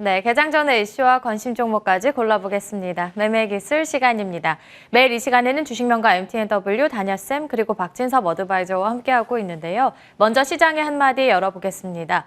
네, 개장 전의 이슈와 관심 종목까지 골라보겠습니다. 매매기술 시간입니다. 매일 이 시간에는 주식명가 MTNW 다녀쌤 그리고 박진섭 어드바이저와 함께하고 있는데요. 먼저 시장의 한마디 열어보겠습니다.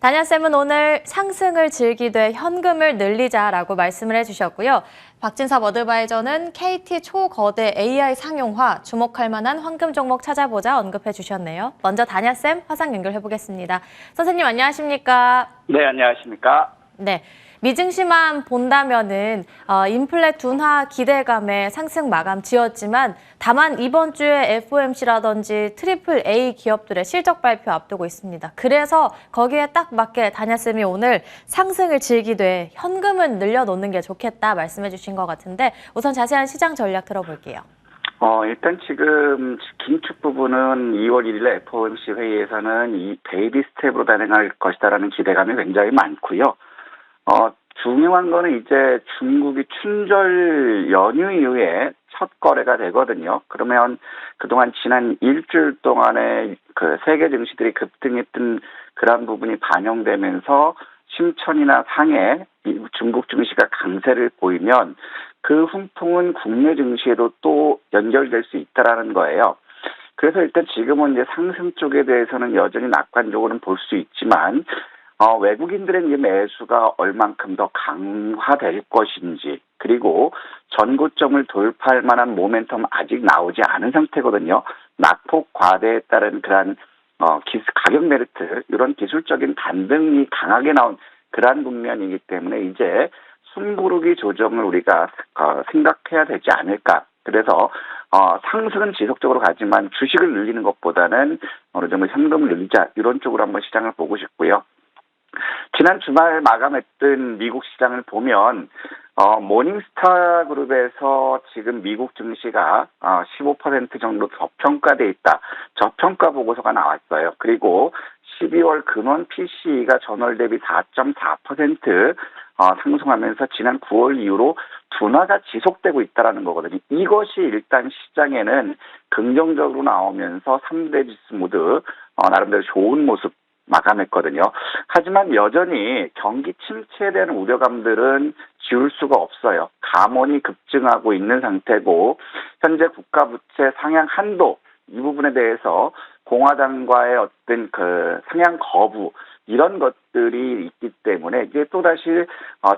다녀쌤은 오늘 상승을 즐기되 현금을 늘리자라고 말씀을 해주셨고요. 박진섭 어드바이저는 KT 초거대 AI 상용화 주목할 만한 황금 종목 찾아보자 언급해 주셨네요. 먼저 다녀쌤 화상 연결해보겠습니다. 선생님 안녕하십니까? 네, 안녕하십니까? 네, 미증시만 본다면은 인플레 둔화 기대감에 상승 마감 지었지만 다만 이번 주에 FOMC라든지 트리플 A 기업들의 실적 발표 앞두고 있습니다. 그래서 거기에 딱 맞게 다녀쌤이 오늘 상승을 즐기되 현금은 늘려놓는 게 좋겠다 말씀해 주신 것 같은데 우선 자세한 시장 전략 들어볼게요. 일단 지금 긴축 부분은 2월 1일 FOMC 회의에서는 이 베이비 스텝으로 단행할 것이다라는 기대감이 굉장히 많고요. 중요한 거는 이제 중국이 춘절 연휴 이후에 첫 거래가 되거든요. 그러면 그동안 지난 일주일 동안에 그 세계 증시들이 급등했던 그런 부분이 반영되면서 심천이나 상해 중국 증시가 강세를 보이면 그 훈풍은 국내 증시에도 또 연결될 수 있다라는 거예요. 그래서 일단 지금은 이제 상승 쪽에 대해서는 여전히 낙관적으로는 볼 수 있지만 외국인들의 이제 매수가 얼만큼 더 강화될 것인지 그리고 전고점을 돌파할 만한 모멘텀 아직 나오지 않은 상태거든요. 낙폭 과대에 따른 그러한 가격 메리트 이런 기술적인 반등이 강하게 나온 그러한 국면이기 때문에 이제 숨고르기 조정을 우리가 생각해야 되지 않을까. 그래서 상승은 지속적으로 가지만 주식을 늘리는 것보다는 어느 정도 현금을 늘리자 이런 쪽으로 한번 시장을 보고 싶고요. 지난 주말 마감했던 미국 시장을 보면 모닝스타 그룹에서 지금 미국 증시가 15% 정도 저평가돼 있다. 저평가 보고서가 나왔어요. 그리고 12월 근원 PCE가 전월 대비 4.4% 상승하면서 지난 9월 이후로 둔화가 지속되고 있다는 거거든요. 이것이 일단 시장에는 긍정적으로 나오면서 3대 지수 모두 나름대로 좋은 모습 마감했거든요. 하지만 여전히 경기 침체에 대한 우려감들은 지울 수가 없어요. 감원이 급증하고 있는 상태고 현재 국가 부채 상향 한도 이 부분에 대해서 공화당과의 어떤 그 상향 거부 이런 것들이 있기 때문에 이제 또다시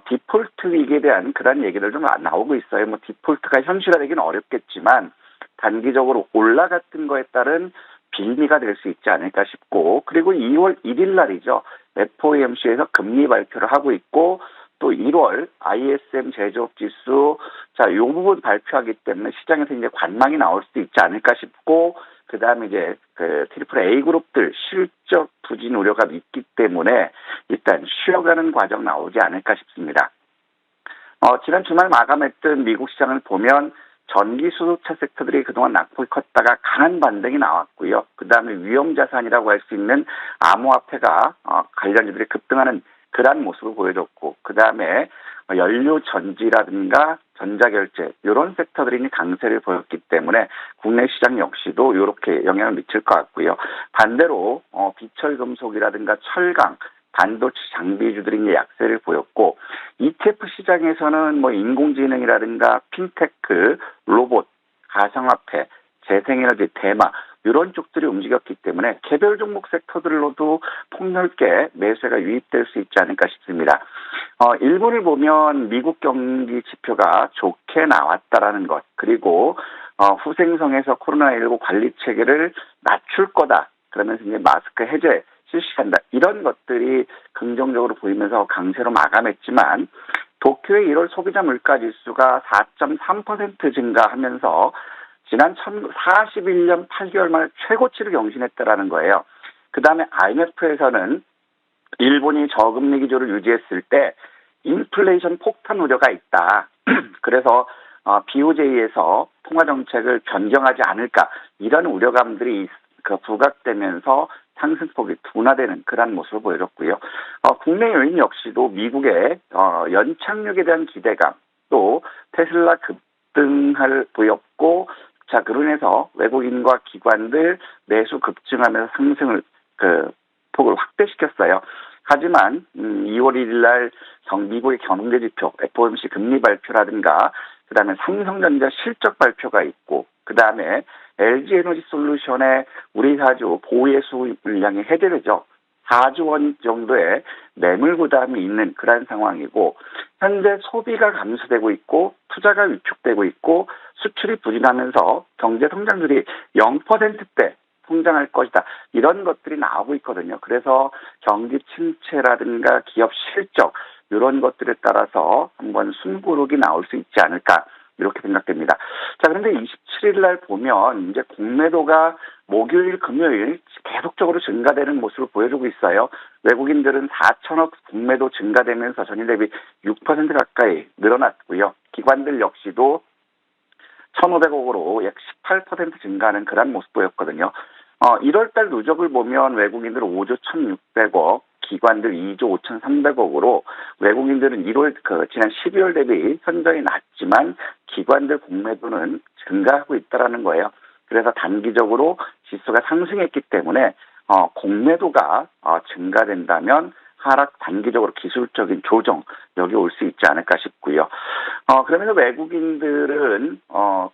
디폴트 위기에 대한 그런 얘기들 좀 나오고 있어요. 뭐 디폴트가 현실화되기는 어렵겠지만 단기적으로 올라갔던 거에 따른 빌미가 될 수 있지 않을까 싶고 그리고 2월 1일 날이죠. FOMC에서 금리 발표를 하고 있고 또 1월 ISM 제조업 지수 이 부분 발표하기 때문에 시장에서 이제 관망이 나올 수도 있지 않을까 싶고 그다음에 이제 그 트리플 A 그룹들 실적 부진 우려가 있기 때문에 일단 쉬어가는 과정 나오지 않을까 싶습니다. 지난 주말 마감했던 미국 시장을 보면 전기 수소차 섹터들이 그동안 낙폭이 컸다가 강한 반등이 나왔고요. 그다음에 위험자산이라고 할 수 있는 암호화폐가 관련주들이 급등하는 그러한 모습을 보여줬고 그다음에 연료 전지라든가 전자결제 이런 섹터들이 강세를 보였기 때문에 국내 시장 역시도 이렇게 영향을 미칠 것 같고요. 반대로 비철금속이라든가 철강 반도체 장비주들이 이제 약세를 보였고 ETF 시장에서는 뭐 인공지능이라든가 핀테크, 로봇, 가상화폐, 재생에너지, 대마 이런 쪽들이 움직였기 때문에 개별 종목 섹터들로도 폭넓게 매수가 유입될 수 있지 않을까 싶습니다. 일본을 보면 미국 경기 지표가 좋게 나왔다라는 것 그리고 후생성에서 코로나19 관리 체계를 낮출 거다. 그러면서 이제 마스크 해제 실시한다. 이런 것들이 긍정적으로 보이면서 강세로 마감했지만 도쿄의 1월 소비자 물가 지수가 4.3% 증가하면서 지난 41년 8개월 만에 최고치를 경신했다라는 거예요. 그다음에 IMF에서는 일본이 저금리 기조를 유지했을 때 인플레이션 폭탄 우려가 있다. 그래서 BOJ에서 통화 정책을 변경하지 않을까 이런 우려감들이 부각되면서 상승폭이 둔화되는 그런 모습을 보여줬고요. 국내 요인 역시도 미국의 연착륙에 대한 기대감 또 테슬라 급등할 보였고 그로 인해서 외국인과 기관들 매수 급증하면서 상승을 폭을 확대시켰어요. 하지만 2월 1일 날 미국의 경제 지표, FOMC 금리 발표라든가 그다음에 삼성전자 실적 발표가 있고 그다음에 LG에너지솔루션의 우리 사주 보유수 물량이 해제되죠. 4조 원 정도의 매물 부담이 있는 그런 상황이고 현재 소비가 감소되고 있고 투자가 위축되고 있고 수출이 부진하면서 경제 성장률이 0%대 성장할 것이다. 이런 것들이 나오고 있거든요. 그래서 경기 침체라든가 기업 실적 이런 것들에 따라서 한번 숨고르기 나올 수 있지 않을까 이렇게 생각됩니다. 자, 그런데 27일 날 보면 이제 공매도가 목요일, 금요일 계속적으로 증가되는 모습을 보여주고 있어요. 외국인들은 4천억 공매도 증가되면서 전일 대비 6% 가까이 늘어났고요. 기관들 역시도 1,500억으로 약 18% 증가하는 그런 모습 보였거든요. 1월달 누적을 보면 외국인들은 5조 1,600억, 기관들 2조 5,300억으로 외국인들은 지난 12월 대비 현저히 낮지만 기관들 공매도는 증가하고 있다라는 거예요. 그래서 단기적으로 지수가 상승했기 때문에 공매도가 증가된다면 하락 단기적으로 기술적인 조정 여기 올 수 있지 않을까 싶고요. 그러면서 외국인들은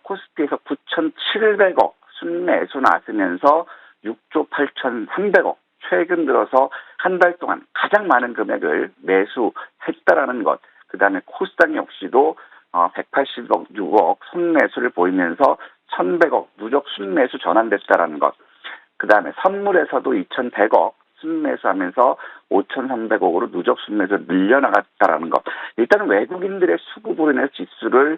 코스피에서 9,700억 순매수 나서면서 6조 8,300억 최근 들어서 한 달 동안 가장 많은 금액을 매수했다라는 것. 그다음에 코스닥 역시도 180억 6억 순매수를 보이면서 1,100억 누적 순매수 전환됐다라는 것. 그다음에 선물에서도 2,100억 순매수하면서 5,300억으로 누적 순매수 늘려나갔다라는 것. 일단 외국인들의 수급으로 인해서 지수를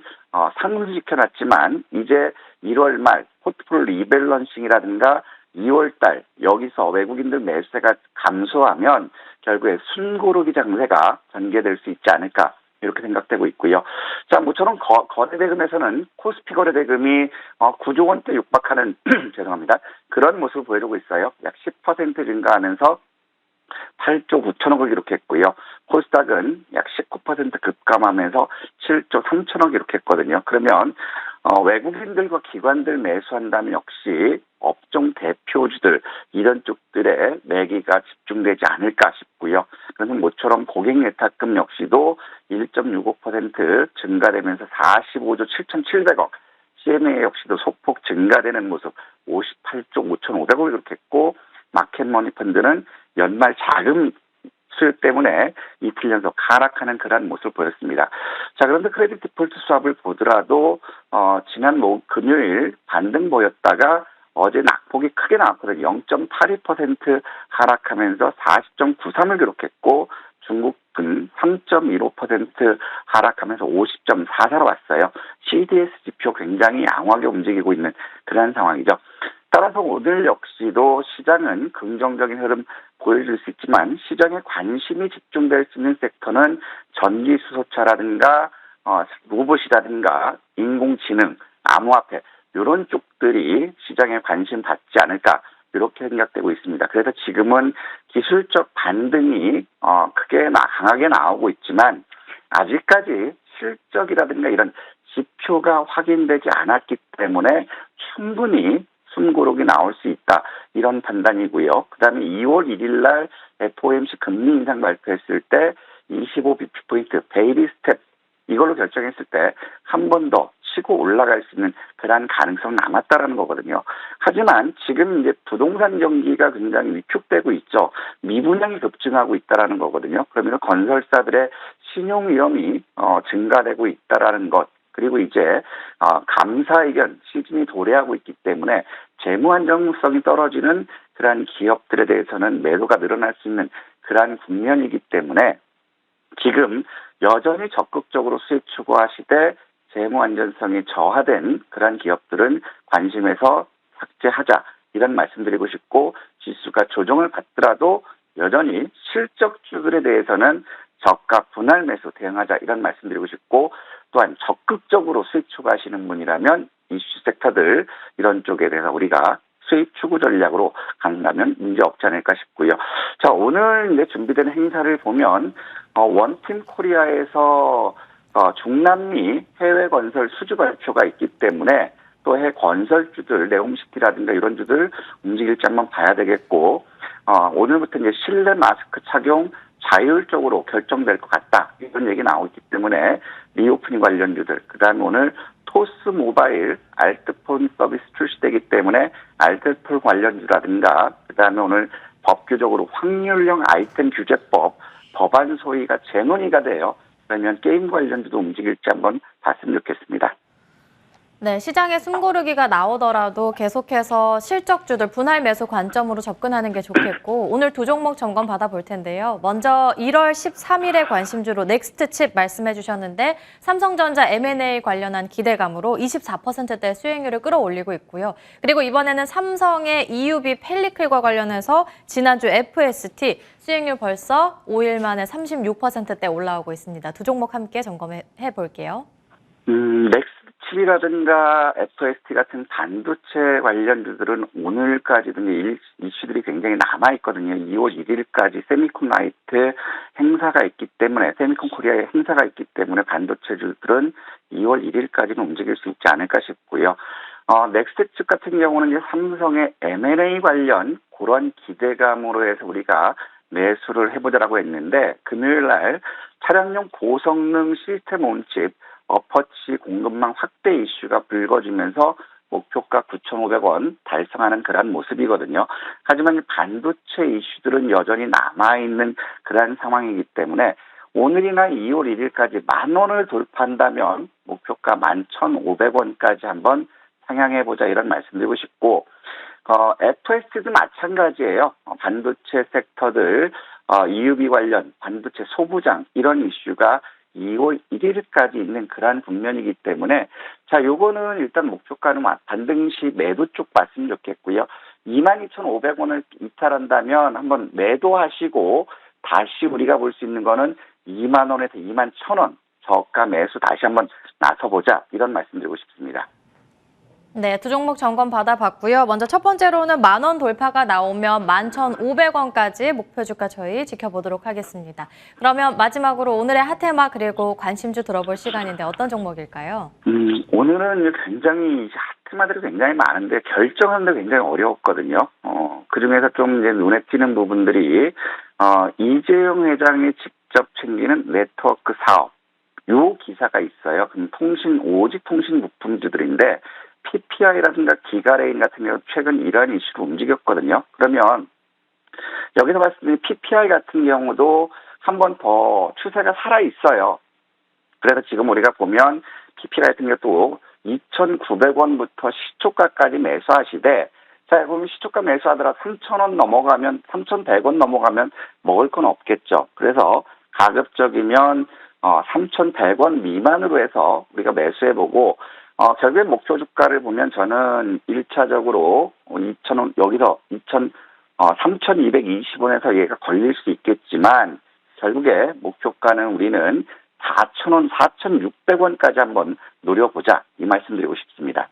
상승시켜놨지만 이제 1월 말 포트폴리오 리밸런싱이라든가 2월 달 여기서 외국인들 매수세가 감소하면 결국에 순고르기 장세가 전개될 수 있지 않을까 이렇게 생각되고 있고요. 자, 모처럼 거래대금에서는 코스피 거래대금이 9조 원대 육박하는 죄송합니다. 그런 모습을 보여주고 있어요. 약 10% 증가하면서 8조 9천억을 기록했고요. 코스닥은 약 19% 급감하면서 7조 3천억 기록했거든요. 그러면 외국인들과 기관들 매수한다면 역시 업종 대표주들 이런 쪽들의 매기가 집중되지 않을까 싶고요. 그래서 모처럼 고객 예탁금 역시도 1.65% 증가되면서 45조 7,700억 CMA 역시도 소폭 증가되는 모습 58조 5,500억을 기록했고 마켓머니 펀드는 연말 자금 수요 때문에 이틀 연속 하락하는 그런 모습을 보였습니다. 자, 그런데 크레딧 디폴트 수합을 보더라도 지난 금요일 반등 보였다가 어제 낙폭이 크게 나왔거든요. 0.82% 하락하면서 40.93을 기록했고 중국은 3.15% 하락하면서 50.44로 왔어요. CDS 지표 굉장히 양호하게 움직이고 있는 그런 상황이죠. 따라서 오늘 역시도 시장은 긍정적인 흐름 보여줄 수 있지만 시장에 관심이 집중될 수 있는 섹터는 전기수소차라든가 로봇이라든가 인공지능, 암호화폐 이런 쪽들이 시장에 관심 받지 않을까 이렇게 생각되고 있습니다. 그래서 지금은 기술적 반등이 크게 강하게 나오고 있지만 아직까지 실적이라든가 이런 지표가 확인되지 않았기 때문에 충분히 숨고르기 나올 수 있다. 이런 판단이고요. 그다음에 2월 1일 날 FOMC 금리 인상 발표했을 때 25bp포인트 베이비 스텝 이걸로 결정했을 때 한 번 더 치고 올라갈 수 있는 그러한 가능성 남았다라는 거거든요. 하지만 지금 이제 부동산 경기가 굉장히 위축되고 있죠. 미분양이 급증하고 있다라는 거거든요. 그러면 건설사들의 신용 위험이 증가되고 있다라는 것. 그리고 이제 감사 의견 시즌이 도래하고 있기 때문에 재무 안정성이 떨어지는 그러한 기업들에 대해서는 매도가 늘어날 수 있는 그러한 국면이기 때문에 지금 여전히 적극적으로 수익 추구하시되 재무 안전성이 저하된 그러한 기업들은 관심에서 삭제하자 이런 말씀드리고 싶고 지수가 조정을 받더라도 여전히 실적주들에 대해서는 저가 분할 매수 대응하자 이런 말씀드리고 싶고 또한 적극적으로 수익 추구하시는 분이라면 이슈 섹터들 이런 쪽에 대해서 우리가 수익 추구 전략으로 간다면 문제 없지 않을까 싶고요. 자, 오늘 이제 준비된 행사를 보면 원팀 코리아에서 중남미 해외 건설 수주 발표가 있기 때문에 또 해외 건설주들 네옴시티라든가 이런 주들 움직일지 한번 봐야 되겠고 오늘부터 이제 실내 마스크 착용 자율적으로 결정될 것 같다. 이런 얘기 나오기 때문에 리오프닝 관련주들, 그다음에 오늘 토스 모바일 알트폰 서비스 출시되기 때문에 알트폰 관련주라든가, 그다음에 오늘 법규적으로 확률형 아이템 규제법 법안 소위가 재논의가 돼요. 그러면 게임 관련주도 움직일지 한번 봤으면 좋겠습니다. 네, 시장에 숨고르기가 나오더라도 계속해서 실적주들 분할 매수 관점으로 접근하는 게 좋겠고, 오늘 두 종목 점검 받아볼 텐데요. 먼저 1월 13일에 관심주로 넥스트칩 말씀해 주셨는데, 삼성전자 M&A 관련한 기대감으로 24%대 수익률을 끌어올리고 있고요. 그리고 이번에는 삼성의 EUV 펠리클과 관련해서 지난주 FST 수익률 벌써 5일 만에 36%대 올라오고 있습니다. 두 종목 함께 점검해 볼게요. 넥스칩이라든가 FST 같은 반도체 관련주들은 오늘까지도 이슈들이 굉장히 남아있거든요. 2월 1일까지 세미콘 라이트 행사가 있기 때문에, 세미콘 코리아의 행사가 있기 때문에 반도체주들은 2월 1일까지는 움직일 수 있지 않을까 싶고요. 넥스트칩 같은 경우는 이제 삼성의 M&A 관련 그런 기대감으로 해서 우리가 매수를 해보자라고 했는데, 금요일 날 차량용 고성능 시스템 온칩 어퍼치 공급망 확대 이슈가 불거지면서 목표가 9,500원 달성하는 그런 모습이거든요. 하지만 이 반도체 이슈들은 여전히 남아있는 그런 상황이기 때문에 오늘이나 2월 1일까지 10,000원을 돌파한다면 목표가 11,500원까지 한번 상향해보자, 이런 말씀드리고 싶고, FST도 마찬가지예요. 반도체 섹터들, EUV 관련 반도체 소부장 이런 이슈가 2월 1일까지 있는 그러한 국면이기 때문에, 자, 요거는 일단 목표가는 반등 시 매도 쪽 봤으면 좋겠고요. 22,500원을 이탈한다면 한번 매도하시고, 다시 우리가 볼 수 있는 거는 20,000원에서 21,000원 저가 매수 다시 한번 나서보자, 이런 말씀드리고 싶습니다. 네, 두 종목 점검 받아봤고요. 먼저 첫 번째로는 10,000원 돌파가 나오면 11,500원까지 목표 주가 저희 지켜보도록 하겠습니다. 그러면 마지막으로 오늘의 핫테마 그리고 관심주 들어볼 시간인데 어떤 종목일까요? 오늘은 굉장히 핫테마들이 굉장히 많은데 결정하는데 굉장히 어려웠거든요. 그중에서 좀 이제 눈에 띄는 부분들이 이재용 회장이 직접 챙기는 네트워크 사업, 요 기사가 있어요. 그럼 오직 통신 부품주들인데 PPI라든가 기가레인 같은 경우 최근 이러한 이슈로 움직였거든요. 그러면 여기서 봤을 때 PPI 같은 경우도 한 번 더 추세가 살아있어요. 그래서 지금 우리가 보면 PPI 같은 경우도 2,900원부터 시초가까지 매수하시되, 자, 그러면 시초가 매수하더라 3,000원 넘어가면, 3,100원 넘어가면 먹을 건 없겠죠. 그래서 가급적이면 3,100원 미만으로 해서 우리가 매수해보고, 결국엔 목표 주가를 보면 저는 1차적으로 2,000원, 여기서 3,220원에서 얘가 걸릴 수 있겠지만, 결국에 목표가는 우리는 4,000원, 4,600원까지 한번 노려보자, 이 말씀드리고 싶습니다.